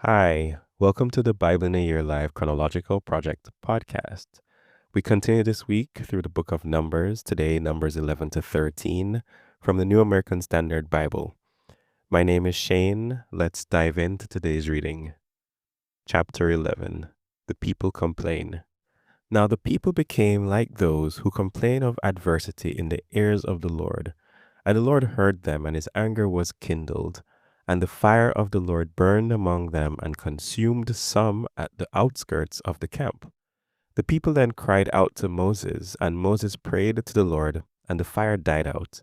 Hi, welcome to the Bible in a Year Live Chronological Project podcast. We continue this week through the book of Numbers, today, Numbers 11 to 13, from the New American Standard Bible. My name is Shane. Let's dive into today's reading. Chapter 11 The People Complain. Now the people became like those who complain of adversity in the ears of the Lord. And the Lord heard them, and his anger was kindled. And the fire of the Lord burned among them and consumed some at the outskirts of the camp. The people then cried out to Moses, and Moses prayed to the Lord, and the fire died out.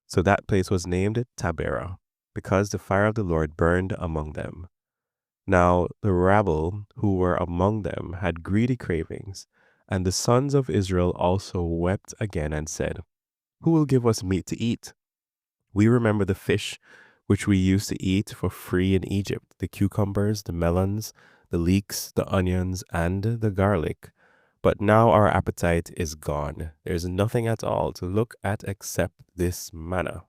So that place was named Taberah, because the fire of the Lord burned among them. Now the rabble who were among them had greedy cravings, and the sons of Israel also wept again and said, Who will give us meat to eat? We remember the fish which we used to eat for free in Egypt, the cucumbers, the melons, the leeks, the onions, and the garlic. But now our appetite is gone. There is nothing at all to look at except this manna.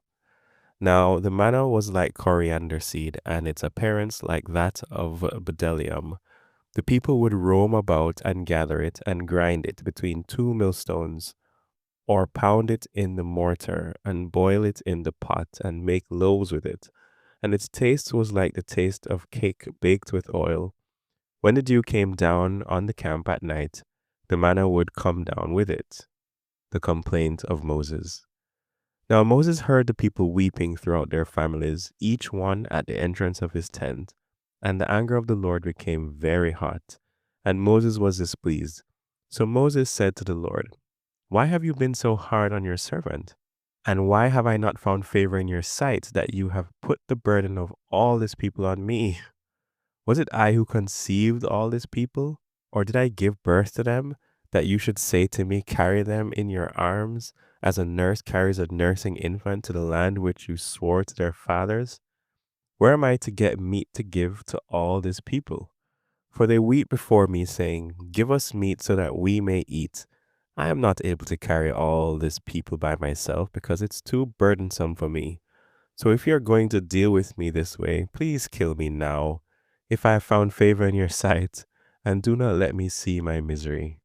Now the manna was like coriander seed, and its appearance like that of bdellium. The people would roam about and gather it and grind it between two millstones, or pound it in the mortar and boil it in the pot and make loaves with it. And its taste was like the taste of cake baked with oil. When the dew came down on the camp at night, the manna would come down with it. The complaint of Moses. Now Moses heard the people weeping throughout their families, each one at the entrance of his tent. And the anger of the Lord became very hot, and Moses was displeased. So Moses said to the Lord, Why have you been so hard on your servant? And why have I not found favor in your sight that you have put the burden of all this people on me? Was it I who conceived all this people? Or did I give birth to them, that you should say to me, Carry them in your arms, as a nurse carries a nursing infant to the land which you swore to their fathers? Where am I to get meat to give to all this people? For they weep before me, saying, Give us meat so that we may eat. I am not able to carry all this people by myself, because it's too burdensome for me. So if you're going to deal with me this way, please kill me now, if I have found favor in your sight, and do not let me see my misery.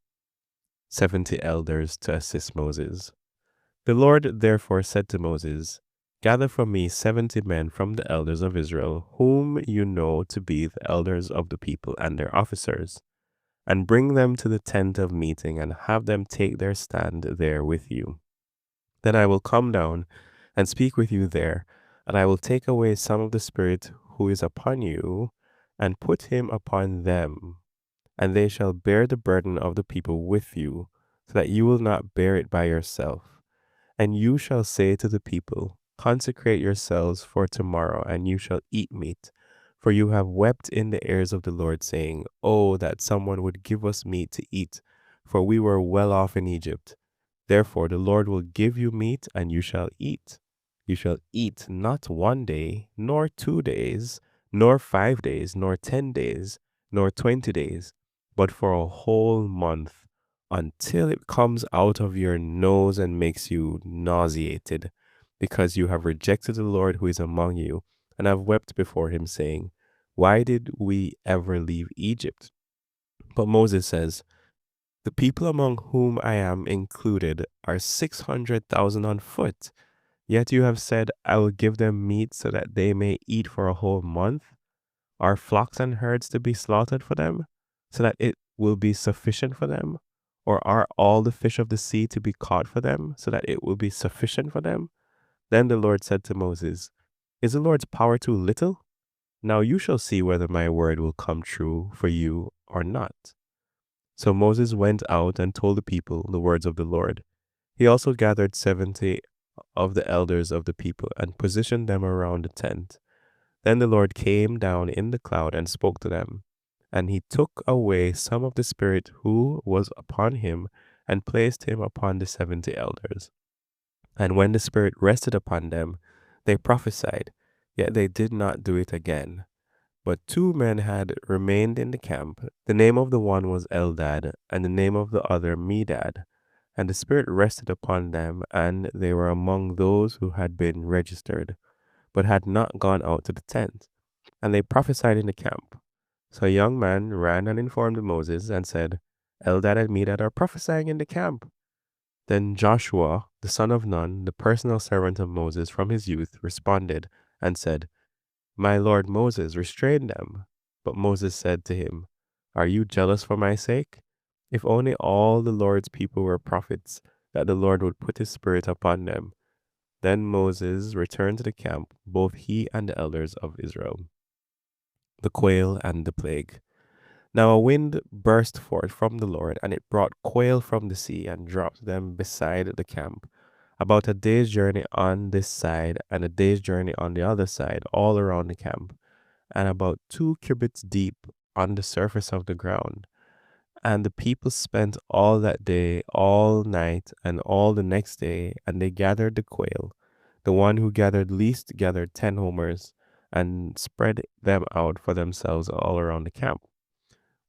70 elders to assist Moses. The Lord therefore said to Moses, Gather for me 70 men from the elders of Israel, whom you know to be the elders of the people and their officers, and bring them to the tent of meeting, and have them take their stand there with you. Then I will come down and speak with you there, and I will take away some of the Spirit who is upon you, and put him upon them, and they shall bear the burden of the people with you, so that you will not bear it by yourself. And you shall say to the people, Consecrate yourselves for tomorrow, and you shall eat meat. For you have wept in the ears of the Lord, saying, Oh, that someone would give us meat to eat, for we were well off in Egypt. Therefore the Lord will give you meat, and you shall eat. You shall eat not 1 day, nor 2 days, nor 5 days, nor 10 days, nor 20 days, but for a whole month, until it comes out of your nose and makes you nauseated, because you have rejected the Lord who is among you, and have wept before him, saying, Why did we ever leave Egypt? But Moses says, The people among whom I am included are 600,000 on foot. Yet you have said, I will give them meat so that they may eat for a whole month. Are flocks and herds to be slaughtered for them, so that it will be sufficient for them? Or are all the fish of the sea to be caught for them, so that it will be sufficient for them? Then the Lord said to Moses, Is the Lord's power too little? Now you shall see whether my word will come true for you or not. So Moses went out and told the people the words of the Lord. He also gathered 70 of the elders of the people and positioned them around the tent. Then the Lord came down in the cloud and spoke to them. And he took away some of the Spirit who was upon him and placed him upon the 70 elders. And when the Spirit rested upon them, they prophesied, yet they did not do it again. But 2 men had remained in the camp. The name of the one was Eldad, and the name of the other Medad. And the Spirit rested upon them, and they were among those who had been registered, but had not gone out to the tent. And they prophesied in the camp. So a young man ran and informed Moses and said, Eldad and Medad are prophesying in the camp. Then Joshua, the son of Nun, the personal servant of Moses from his youth, responded and said, My lord Moses, restrain them. But Moses said to him, Are you jealous for my sake? If only all the Lord's people were prophets, that the Lord would put his spirit upon them. Then Moses returned to the camp, both he and the elders of Israel. The quail and the plague. Now a wind burst forth from the Lord, and it brought quail from the sea and dropped them beside the camp, about a day's journey on this side and a day's journey on the other side, all around the camp, and about 2 cubits deep on the surface of the ground. And the people spent all that day, all night, and all the next day, and they gathered the quail. The one who gathered least gathered 10 homers, and spread them out for themselves all around the camp.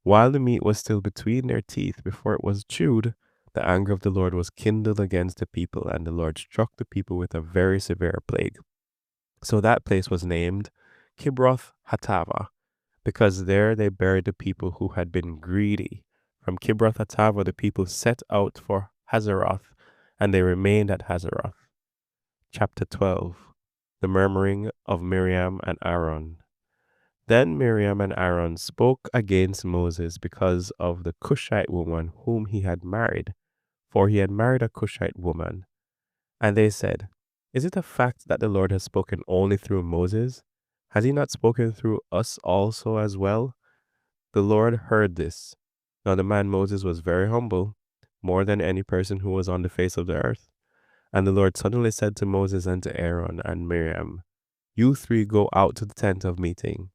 While the meat was still between their teeth before it was chewed, the anger of the Lord was kindled against the people, and the Lord struck the people with a very severe plague. So that place was named Kibroth Hatava, because there they buried the people who had been greedy. From Kibroth Hatava, the people set out for Hazeroth, and they remained at Hazeroth. Chapter 12. The murmuring of Miriam and Aaron. Then Miriam and Aaron spoke against Moses because of the Cushite woman whom he had married, for he had married a Cushite woman. And they said, Is it a fact that the Lord has spoken only through Moses? Has he not spoken through us also as well? The Lord heard this. Now the man Moses was very humble, more than any person who was on the face of the earth. And the Lord suddenly said to Moses and to Aaron and Miriam, You three go out to the tent of meeting.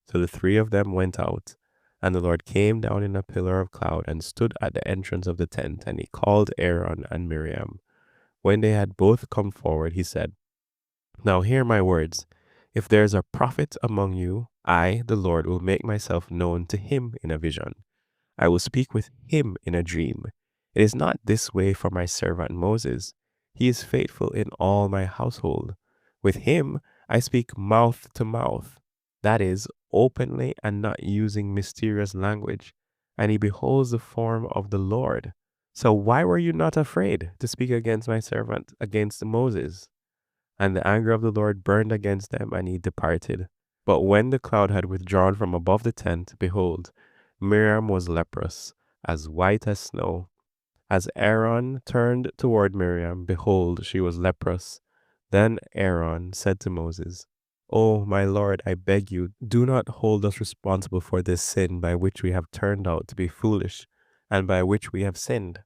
So the three of them went out, and the Lord came down in a pillar of cloud and stood at the entrance of the tent, and he called Aaron and Miriam. When they had both come forward, he said, Now hear my words. If there is a prophet among you, I, the Lord, will make myself known to him in a vision. I will speak with him in a dream. It is not this way for my servant Moses. He is faithful in all my household. With him I speak mouth to mouth, that is, openly and not using mysterious language, and he beholds the form of the Lord. So why were you not afraid to speak against my servant, against Moses? And the anger of the Lord burned against them, and he departed. But when the cloud had withdrawn from above the tent, behold, Miriam was leprous, as white as snow. As Aaron turned toward Miriam, behold, she was leprous. Then Aaron said to Moses, Oh, my Lord, I beg you, do not hold us responsible for this sin by which we have turned out to be foolish, and by which we have sinned.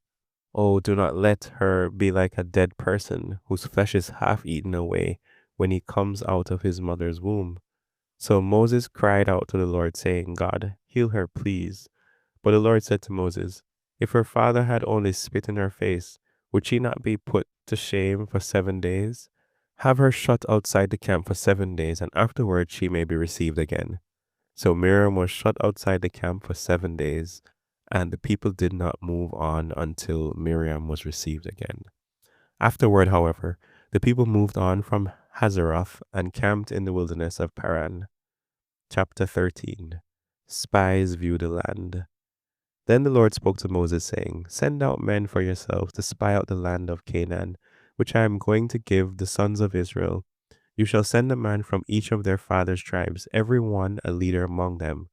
Oh, do not let her be like a dead person whose flesh is half eaten away when he comes out of his mother's womb. So Moses cried out to the Lord, saying, God, heal her, please. But the Lord said to Moses, If her father had only spit in her face, would she not be put to shame for 7 days? Have her shut outside the camp for 7 days, and afterward she may be received again. So Miriam was shut outside the camp for 7 days, and the people did not move on until Miriam was received again. Afterward, however, the people moved on from Hazeroth and camped in the wilderness of Paran. Chapter 13. Spies view the land. Then the Lord spoke to Moses, saying, Send out men for yourselves to spy out the land of Canaan, which I am going to give the sons of Israel. You shall send a man from each of their fathers' tribes, every one a leader among them.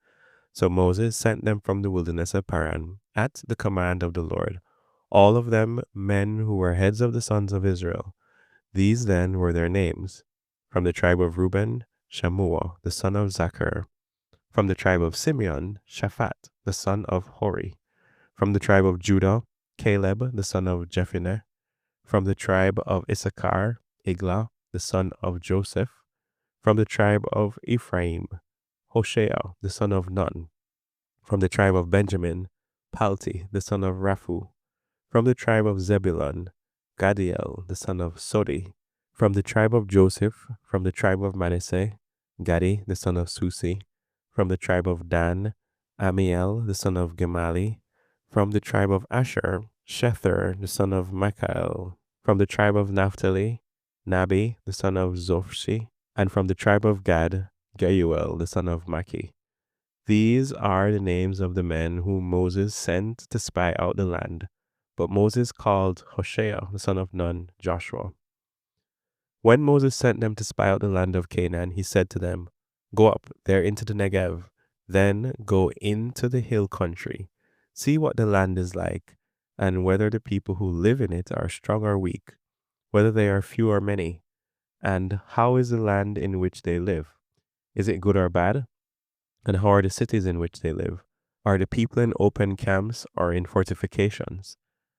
So Moses sent them from the wilderness of Paran, at the command of the Lord, all of them men who were heads of the sons of Israel. These then were their names. From the tribe of Reuben, Shammua, the son of Zachar. From the tribe of Simeon, Shaphat, the son of Hori. From the tribe of Judah, Caleb, the son of Jephunneh. From the tribe of Issachar, Iglah, the son of Joseph. From the tribe of Ephraim, Hoshea, the son of Nun. From the tribe of Benjamin, Palti, the son of Raphu. From the tribe of Zebulun, Gadiel, the son of Sodi. From the tribe of Joseph, from the tribe of Manasseh, Gadi, the son of Susi. From the tribe of Dan, Amiel, the son of Gemali. From the tribe of Asher, Shether, the son of Michael. From the tribe of Naphtali, Nabi, the son of Zophshi. And from the tribe of Gad, Geuel, the son of Maki. These are the names of the men whom Moses sent to spy out the land. But Moses called Hoshea, the son of Nun, Joshua. When Moses sent them to spy out the land of Canaan, he said to them, "Go up there into the Negev, then go into the hill country. See what the land is like, and whether the people who live in it are strong or weak, whether they are few or many, and how is the land in which they live? Is it good or bad? And how are the cities in which they live? Are the people in open camps or in fortifications?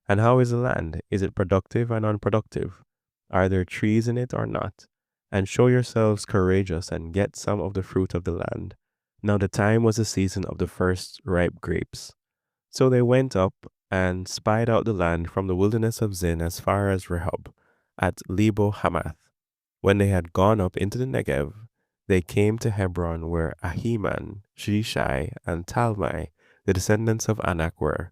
And how is the land? Is it productive and unproductive? Are there trees in it or not? And show yourselves courageous and get some of the fruit of the land." Now the time was the season of the first ripe grapes. So they went up and spied out the land from the wilderness of Zin as far as Rehob at Lebo Hamath. When they had gone up into the Negev, they came to Hebron, where Ahiman, Shishai, and Talmai, the descendants of Anak, were.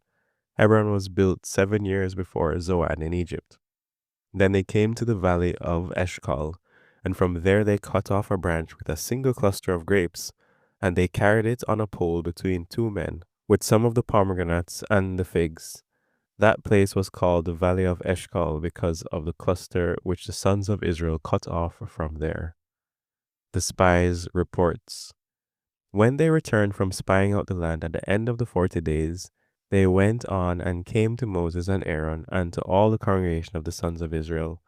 Hebron was built 7 years before Zoan in Egypt. Then they came to the valley of Eshcol, and from there they cut off a branch with a single cluster of grapes, and they carried it on a pole between two men, with some of the pomegranates and the figs. That place was called the Valley of Eshcol because of the cluster which the sons of Israel cut off from there. The spies' reports. When they returned from spying out the land at the end of the 40 days, they went on and came to Moses and Aaron and to all the congregation of the sons of Israel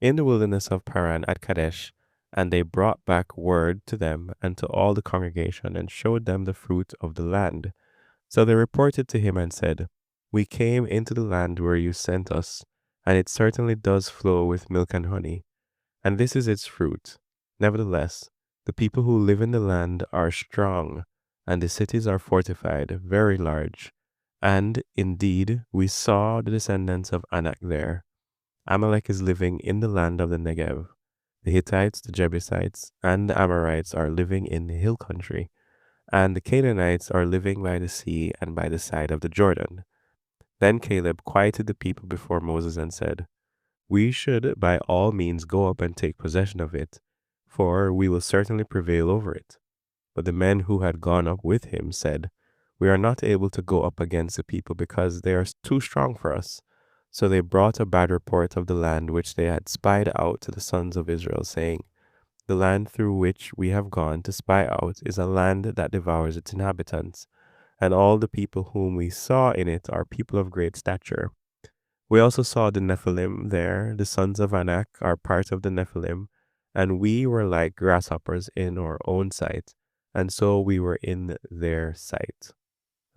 in the wilderness of Paran at Kadesh, and they brought back word to them and to all the congregation and showed them the fruit of the land. So they reported to him and said, "We came into the land where you sent us, and it certainly does flow with milk and honey, and this is its fruit. Nevertheless, the people who live in the land are strong, and the cities are fortified, very large. And indeed, we saw the descendants of Anak there. Amalek is living in the land of the Negev. The Hittites, the Jebusites, and the Amorites are living in the hill country, and the Canaanites are living by the sea and by the side of the Jordan." Then Caleb quieted the people before Moses and said, "We should by all means go up and take possession of it, for we will certainly prevail over it." But the men who had gone up with him said, "We are not able to go up against the people because they are too strong for us." So they brought a bad report of the land which they had spied out to the sons of Israel, saying, "The land through which we have gone to spy out is a land that devours its inhabitants, and all the people whom we saw in it are people of great stature. We also saw the Nephilim there. The sons of Anak are part of the Nephilim, and we were like grasshoppers in our own sight, and so we were in their sight."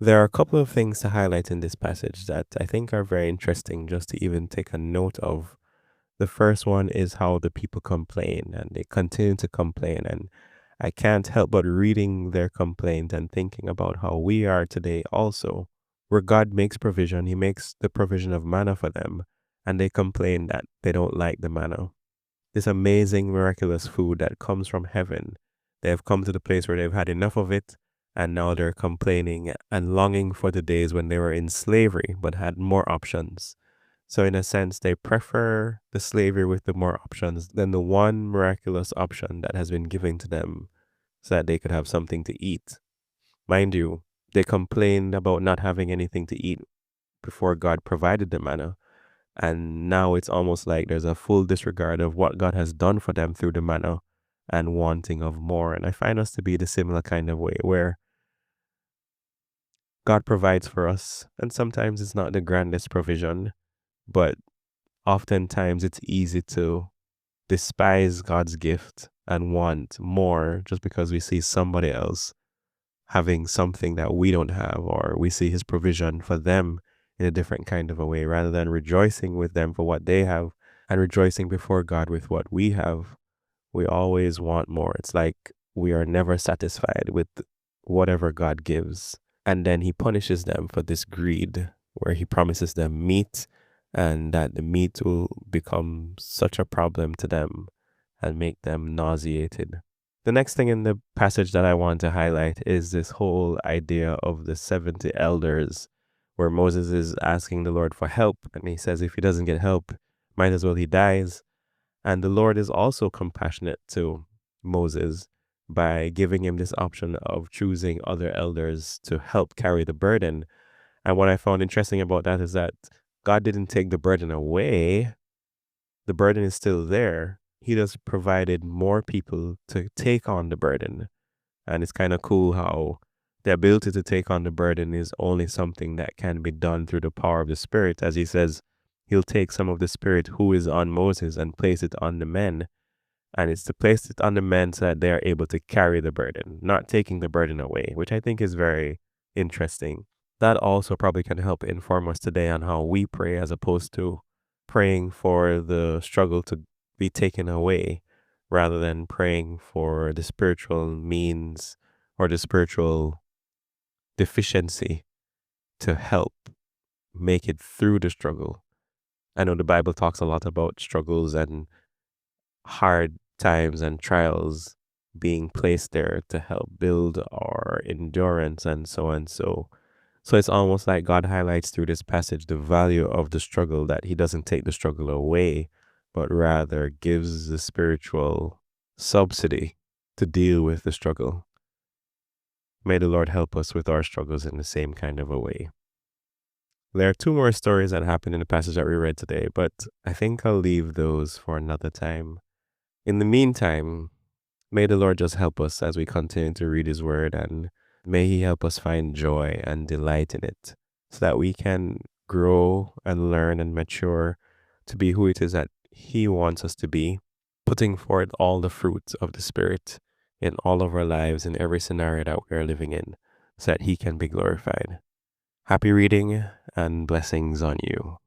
There are a couple of things to highlight in this passage that I think are very interesting just to even take a note of. The first one is how the people complain, and they continue to complain, and I can't help but reading their complaint and thinking about how we are today also, where God makes provision. He makes the provision of manna for them, and they complain that they don't like the manna. This amazing, miraculous food that comes from heaven. They have come to the place where they've had enough of it, and now they're complaining and longing for the days when they were in slavery but had more options. So in a sense, they prefer the slavery with the more options than the one miraculous option that has been given to them so that they could have something to eat. Mind you, they complained about not having anything to eat before God provided the manna. And now it's almost like there's a full disregard of what God has done for them through the manna and wanting of more. And I find us to be the similar kind of way where God provides for us. And sometimes it's not the grandest provision, but oftentimes it's easy to despise God's gift and want more just because we see somebody else having something that we don't have, or we see his provision for them in a different kind of a way, rather than rejoicing with them for what they have and rejoicing before God with what we have. We always want more. It's like we are never satisfied with whatever God gives. And then he punishes them for this greed, where he promises them meat, and that the meat will become such a problem to them and make them nauseated. The next thing in the passage that I want to highlight is this whole idea of the 70 elders, where Moses is asking the Lord for help. And he says if he doesn't get help, might as well he dies. And the Lord is also compassionate to Moses, by giving him this option of choosing other elders to help carry the burden. And what I found interesting about that is that God didn't take the burden away. The burden is still there. He just provided more people to take on the burden. And it's kind of cool how the ability to take on the burden is only something that can be done through the power of the Spirit. As he says, he'll take some of the Spirit who is on Moses and place it on the men. And it's to place it on the men so that they are able to carry the burden, not taking the burden away, which I think is very interesting. That also probably can help inform us today on how we pray as opposed to praying for the struggle to be taken away rather than praying for the spiritual means or the spiritual deficiency to help make it through the struggle. I know the Bible talks a lot about struggles and hard times and trials being placed there to help build our endurance and so on. So it's almost like God highlights through this passage the value of the struggle, that he doesn't take the struggle away, but rather gives the spiritual subsidy to deal with the struggle. May the Lord help us with our struggles in the same kind of a way. There are two more stories that happened in the passage that we read today, but I think I'll leave those for another time. In the meantime, may the Lord just help us as we continue to read his word, and may he help us find joy and delight in it so that we can grow and learn and mature to be who it is that he wants us to be, putting forth all the fruits of the Spirit in all of our lives, in every scenario that we are living in, so that he can be glorified. Happy reading and blessings on you.